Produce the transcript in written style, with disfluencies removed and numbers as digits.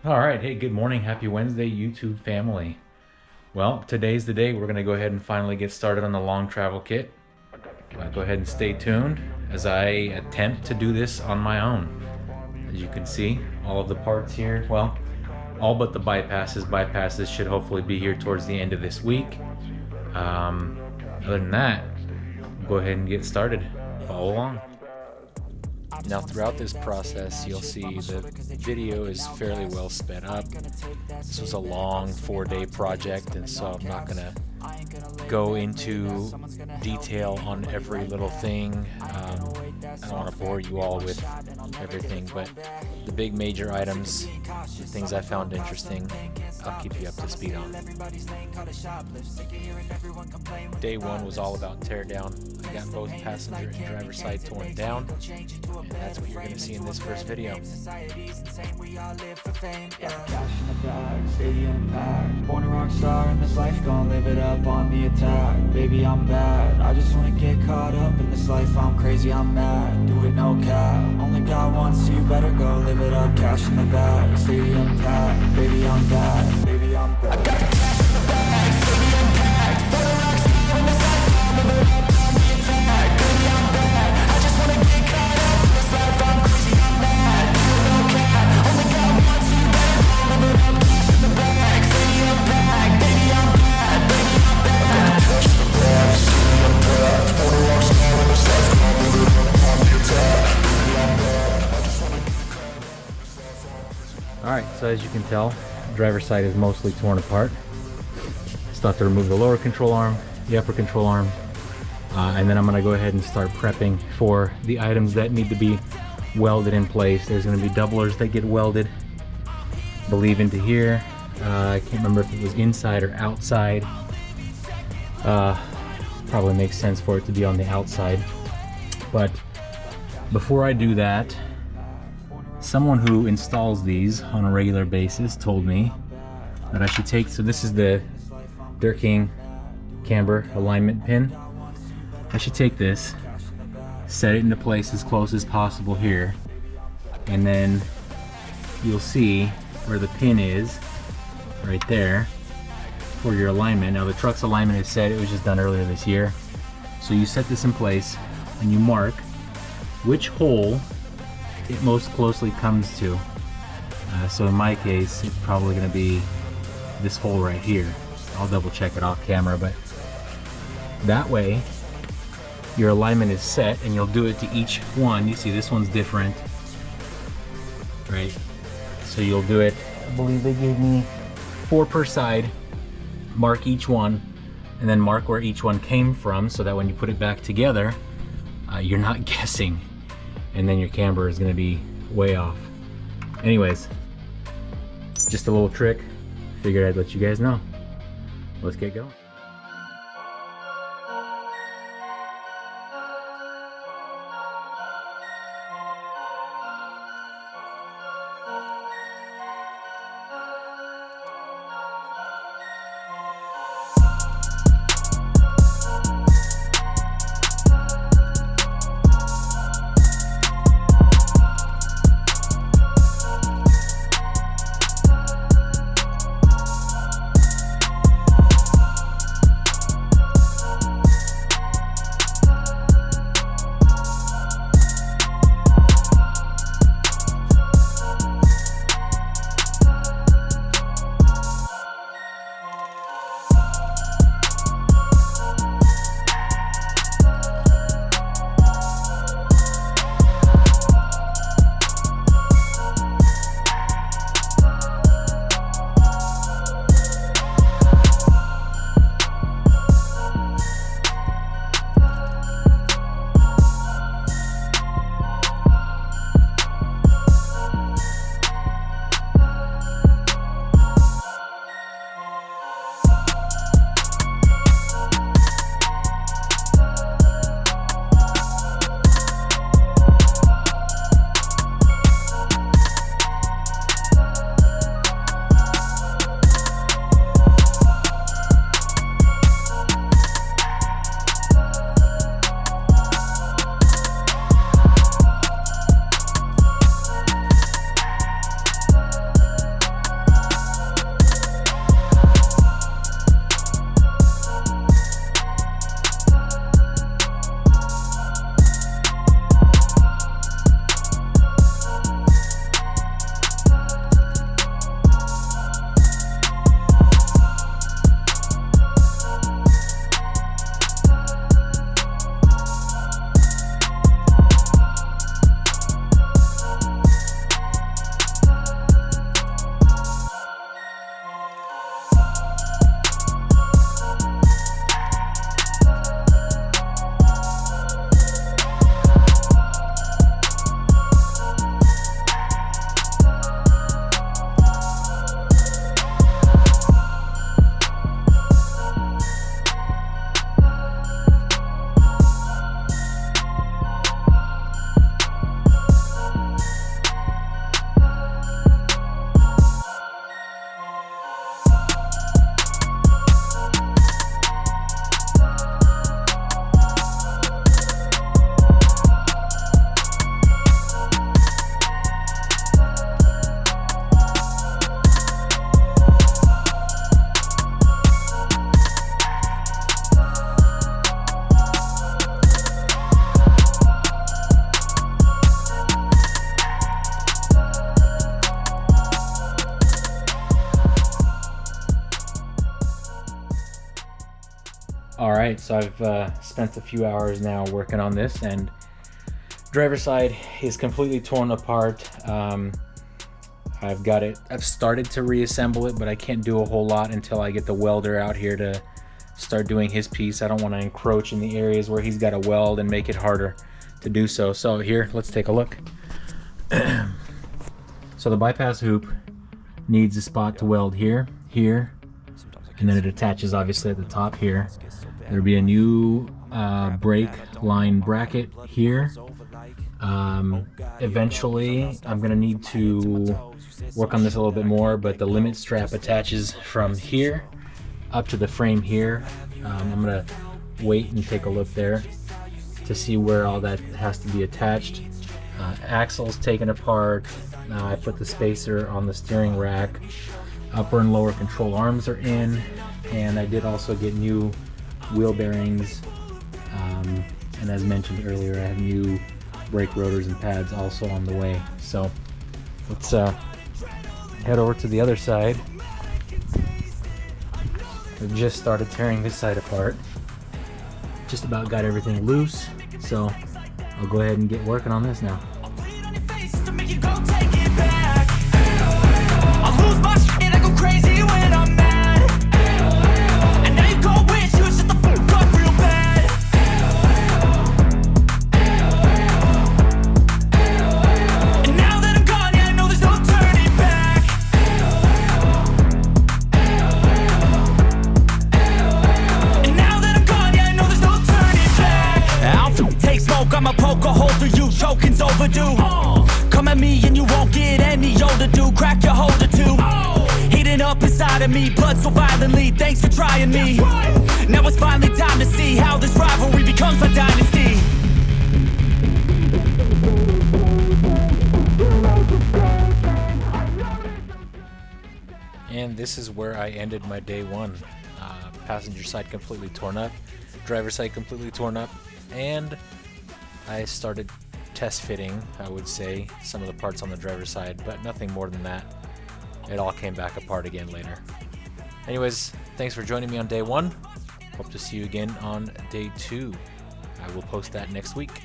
All right, hey, good morning. Happy Wednesday, YouTube family. Well, today's the day we're going to go ahead and finally get started on the long travel kit. Go ahead and stay tuned as I attempt to do this on my own. As you can see, all of the parts here, well, all but the bypasses. Bypasses should hopefully be here towards the end of this week. Other than that, we'll go ahead and get started. Follow along. Now throughout this process, you'll see the video is fairly well sped up. This was a long 4-day project, and so I'm not gonna go into detail on every little thing. I don't want to bore you all with everything, but the big major items, the things I found interesting, I'll keep you up to speed on. Day one was all about tear down. I got both passenger and driver side torn down, and that's what you're going to see in this first video. Born a rock star in this life, gonna live it up on the attack. Baby, I'm bad, I just wanna get caught up in this life. I'm crazy, I'm mad, do it no cap. Only got one, so you better go live it up. Cash in the bag, stadium packed. Baby, I'm bad, baby, I'm bad. I got cash in the bag, stadium packed. Born a rock star in this life, gonna live it up on the attack. Baby, I'm bad, I just wanna get caught up in this life. I'm crazy, I'm mad, do it no cap. Only got one, so you better go live it up. Cash in the bag, stadium packed. Baby, I'm bad, baby, I'm bad. I got cash in the bag, stadium packed. Born a rock star in this life, gonna live it up on the attack. Baby, I'm bad, I just wanna get caught up in this life. All right, so as you can tell, driver's side is mostly torn apart. Still have to remove the lower control arm, the upper control arm, and then I'm gonna go ahead and start prepping for the items that need to be welded in place. There's gonna be doublers that get welded, I believe, into here. I can't remember if it was inside or outside. Probably makes sense for it to be on the outside. But before I do that, someone who installs these on a regular basis told me that I should take, so this is the Dirt King camber alignment pin. I should take this, set it into place as close as possible here, and then you'll see where the pin is right there for your alignment. Now the truck's alignment is set, it was just done earlier this year. So you set this in place and you mark which hole it most closely comes to. So in my case, it's probably going to be this hole right here. I'll double check it off camera, but that way your alignment is set, and you'll do it to each one. You see this one's different, right? So you'll do it, I believe they gave me 4 per side. Mark each one, and then mark where each one came from, so that when you put it back together, you're not guessing, and then your camber is going to be way off. Anyways, just a little trick. Figured I'd let you guys know. Let's get going. Alright, so I've spent a few hours now working on this, and driver's side is completely torn apart. I've started to reassemble it, but I can't do a whole lot until I get the welder out here to start doing his piece. I don't want to encroach in the areas where he's got to weld and make it harder to do so. So here, let's take a look. So the bypass hoop needs a spot to weld here, here, and then it attaches obviously at the top here. There'll be a new brake line bracket here. Eventually I'm gonna need to work on this a little bit more, but the limit strap attaches from here up to the frame here. I'm gonna wait and take a look there to see where all that has to be attached. Axles taken apart. I put the spacer on the steering rack. Upper and lower control arms are in, and I did also get new wheel bearings, and as mentioned earlier, I have new brake rotors and pads also on the way. So let's head over to the other side. We've just started tearing this side apart. Just about got everything loose, so I'll go ahead and get working on this now. I'ma poke a hole through you, choking's overdue. Come at me and you won't get any older, dude. Crack your holder too. Heating up inside of me, blood so violently. Thanks for trying me. Now it's finally time to see how this rivalry becomes a dynasty. And this is where I ended my day one. Passenger side completely torn up, driver side completely torn up, and I started test fitting, I would say, some of the parts on the driver's side, but nothing more than that. It all came back apart again later. Anyways, thanks for joining me on day one. Hope to see you again on day two. I will post that next week.